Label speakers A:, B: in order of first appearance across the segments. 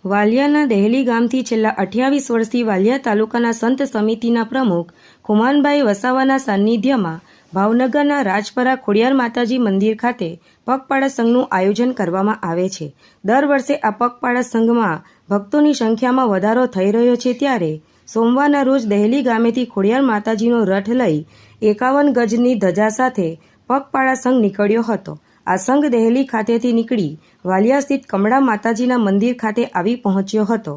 A: વાલિયાના દહેલી ગામથી છેલ્લા 28 વર્ષથી વાલિયા તાલુકાના સંત સમિતિના પ્રમુખ ખુમાનભાઈ વસાવાના સાનિધ્યમાં ભાવનગરના રાજપરા ખોડિયાર માતાજી મંદિર ખાતે પગપાળા સંઘનું આયોજન કરવામાં આવે છે। દર વર્ષે આ પગપાળા સંઘમાં ભક્તોની સંખ્યામાં વધારો થઈ રહ્યો છે, ત્યારે સોમવારના રોજ દહેલી ગામેથી ખોડિયાર માતાજીનો રથ લઈ 51 ગજની ધજા સાથે પગપાળા સંઘ નીકળ્યો હતો। આ સંઘ દહેલી ખાતેથી નીકળી વાલિયા સ્થિત કમળા માતાજીના મંદિર ખાતે આવી પહોંચ્યો હતો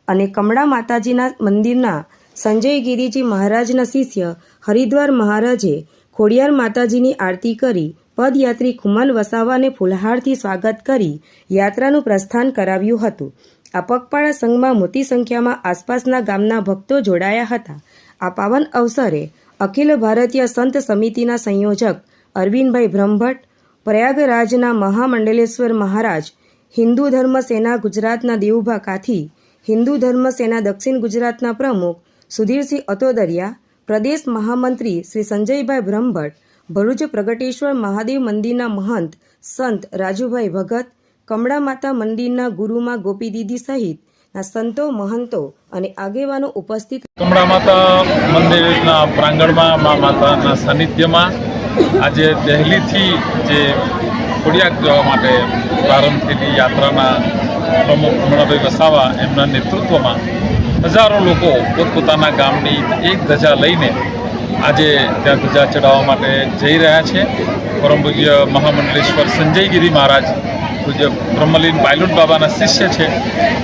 A: અને કમળા માતાજીના મંદિરના સંજય ગિરિજી મહારાજના શિષ્ય હરિદ્વાર મહારાજે ખોડિયાર માતાજીની આરતી કરી પદયાત્રી ખુમાન વસાવાને ફૂલહારથી સ્વાગત કરી યાત્રાનું પ્રસ્થાન કરાવ્યું હતું। આ પગપાળા સંઘમાં મોટી સંખ્યામાં આસપાસના ગામના ભક્તો જોડાયા હતા। આ પાવન અવસરે અખિલ ભારતીય સંત સમિતિના સંયોજક અરવિંદભાઈ બ્રહ્મભટ્ટ, પ્રયાગરાજના મહામંડલેશ્વર મહારાજ, હિન્દુ ધર્મ સેના ગુજરાતના દેવુભા કાથી, હિન્દુ ધર્મ સેના દક્ષિણ ગુજરાતના પ્રમુખ સુધીરસિંહ અતોદરિયા, પ્રદેશ મહામંત્રી શ્રી સંજયભાઈ બ્રહ્મભટ્ટ, ભરૂચ પ્રગટેશ્વર મહાદેવ મંદિરના મહંત સંત રાજુભાઈ ભગત, કમળા માતા મંદિરના ગુરુમાં ગોપી દીદી સહિતના સંતો, મહંતો અને આગેવાનો ઉપસ્થિત।
B: કમળા માતા મંદિરના પ્રાંગણમાં મા માતાના સાનિધ્યમાં આજે દહેલીથી જે ખોડિયાર જવા માટે પ્રારંભ થયેલી યાત્રાના પ્રમુખ ખુમાનભાઈ વસાવા એમના નેતૃત્વમાં હજારો લોકો પોતપોતાના ગામની એક ધજા લઈને આજે ત્યાં ધજા ચડાવવા માટે જઈ રહ્યા છે। પરમ પૂજ્ય મહામંડલેશ્વર સંજયગીરી મહારાજ, પૂજ્ય બ્રહ્મલીન બાયલુન બાબાના શિષ્ય છે,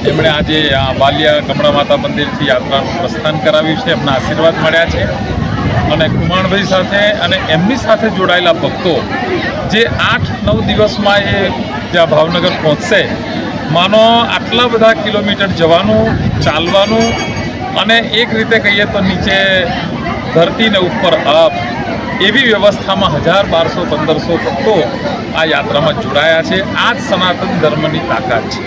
B: એમણે આજે આ વાલિયા કમળા માતા મંદિરથી યાત્રાનું પ્રસ્થાન કરાવ્યું છે। એમના આશીર્વાદ મળ્યા છે અને ખુમાણભાઈ સાથે અને એમની સાથે જોડાયેલા ભક્તો જે 8-9 દિવસમાં એ જ્યાં ભાવનગર પહોંચશે, માનો આટલા બધા કિલોમીટર જવાનું, ચાલવાનું અને એક રીતે કહીએ તો નીચે ધરતીને ઉપર અપ એવી વ્યવસ્થામાં 1000-1200-1500 ભક્તો આ યાત્રામાં જોડાયા છે। આ જ સનાતન ધર્મની તાકાત છે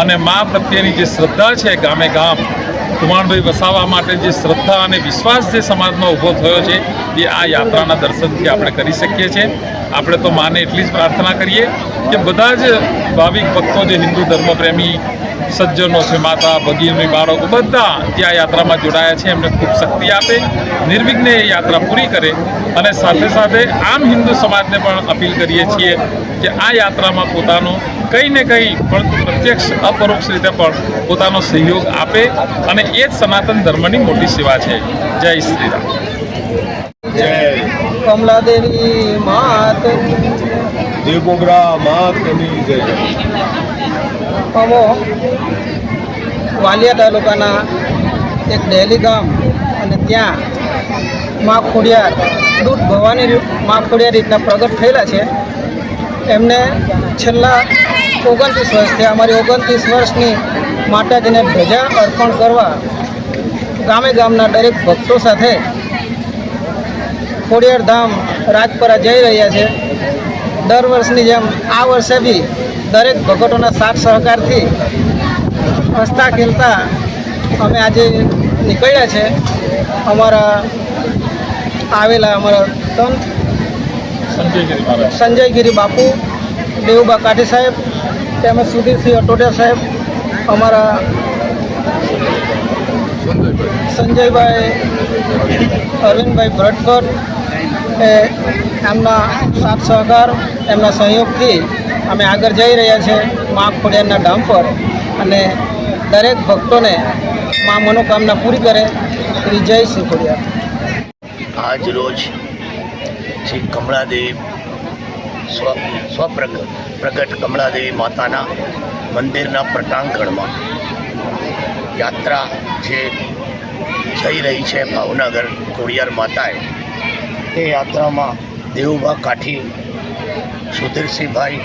B: અને મા પ્રત્યેની જે શ્રદ્ધા છે, ગામે ગામ ખુમાનભાઈ વસાવા માટે જે શ્રદ્ધા અને વિશ્વાસ જે સમાજમાં ઊભો થયો છે, એ આ યાત્રાના દર્શનથી આપણે કરી શકીએ છીએ। આપણે તો માને એટલી જ પ્રાર્થના કરીએ કે બધા જ ભાવિક ભક્તો જે હિન્દુ ધર્મપ્રેમી સજ્જનો છે, માતા ભગીની બાળકો બધા જે આ યાત્રામાં જોડાયા છે, એમને ખૂબ શક્તિ આપે, નિર્વિઘ્ને એ યાત્રા પૂરી કરે અને સાથે સાથે આમ હિન્દુ સમાજને પણ અપીલ કરીએ છીએ કે આ યાત્રામાં પોતાનો કંઈ ને કંઈ પણ પ્રત્યક્ષ અપરોક્ષ રીતે પણ પોતાનો સહયોગ આપે અને એ જ સનાતન ધર્મની મોટી સેવા છે। જય શ્રી રામ।
C: જય
D: કમલા દેવી માત,
C: દેવગોબરા માતની જય।
D: અમો વાલિયા તાલુકાના એક દહેલી ગામ અને ત્યાં મા ખોડિયાર દૂધ ભવાની મા ખોડિયાર રીતના પ્રગટ થયેલા છે। એમને છેલ્લા 29 વર્ષથી અમારી 29 વર્ષની માતાજીને ધજા અર્પણ કરવા ગામે ગામના દરેક ભક્તો સાથે ખોડિયાર ધામ રાજપરા જઈ રહ્યા છે। દર વર્ષની જેમ આ વર્ષે બી દરેક ભક્તોના સાથ સહકારથી હસતા ખેલતા અમે આજે નીકળ્યા છે। અમારા આવેલા અમારા સંત સંજયગીરી બાપુ, દેવુબા કાઠી સાહેબ, તેમજ સુધીરસિંહ અટોડિયા સાહેબ, અમારા સંજયભાઈ અરવિંદભાઈ ભટ્ટભટ્ટ, એમના સાથ સહકાર, એમના સહયોગથી અમે આગળ જઈ રહ્યા છીએ મા ખોડિયારના ધામ પર અને દરેક ભક્તોને મા મનોકામના પૂરી કરે એવી જય શ્રી ખોડિયાર।
E: આજ રોજ શ્રી કમળાદેવી પ્રગટ કમળાદેવી માતાના મંદિરના પ્રટાંગણમાં યાત્રા જે જઈ રહી છે ભાવનગર ખોડિયાર માતાએ, એ યાત્રામાં દેવુભા કાઠી, સુધીરસિંહભાઈ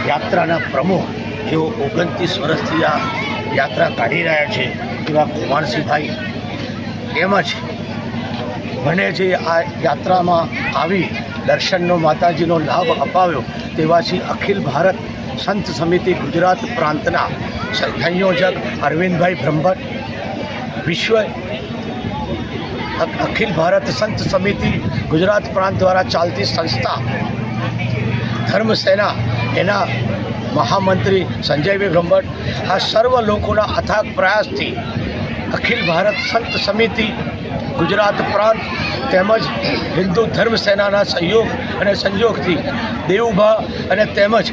E: યાત્રાના પ્રમુખ, જેઓ 29 વર્ષથી આ યાત્રા કાઢી રહ્યા છે, એવા ખુમાનસિંહભાઈ, તેમજ મને જે આ યાત્રામાં આવી દર્શનનો માતાજીનો લાભ અપાવ્યો તેવા શ્રી અખિલ ભારત સંત સમિતિ ગુજરાત પ્રાંતના સંયોજક અરવિંદભાઈ બ્રહ્મભટ્ટ, વિશ્વ અખિલ ભારત સંત સમિતિ ગુજરાત પ્રાંત દ્વારા ચાલતી સંસ્થા ધર્મ સેના, એના મહામંત્રી સંજયભાઈ બ્રહ્મભટ્ટ, આ સર્વ લોકોના અથાગ પ્રયાસથી અખિલ ભારત સંત સમિતિ ગુજરાત પ્રાંત તેમજ હિન્દુ ધર્મ સેનાના સહયોગ અને સંયોગથી દેવુભા અને તેમજ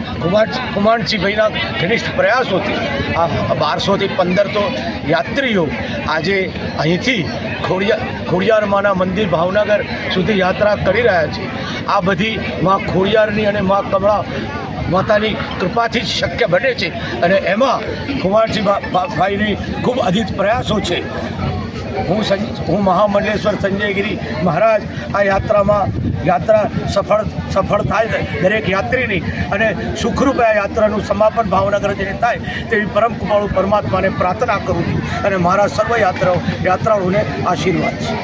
E: કુમારજીભાઈના ઘનિષ્ઠ પ્રયાસોથી આ 1200થી 1500 યાત્રીઓ આજે અહીંથી ખોડિયારમાંના મંદિર ભાવનગર સુધી યાત્રા કરી રહ્યા છે. આ બધી માં ખોડિયારની અને માં કમળા માતાની કૃપાથી જ શક્ય બને છે અને એમાં કુમારજી ભાઈની ખૂબ અધિક પ્રયાસો છે. હું મહામંડલેશ્વર સંજયગીરી મહારાજ આ યાત્રા સફળ થાય દરેક યાત્રીની અને સુખરૂપ આ યાત્રાનું સમાપન ભાવનગર જઈને થાય તેવી પરમ કૃપાળુ પરમાત્માને પ્રાર્થના કરું છું અને મારા સર્વ યાત્રાળુઓને આશીર્વાદ છે.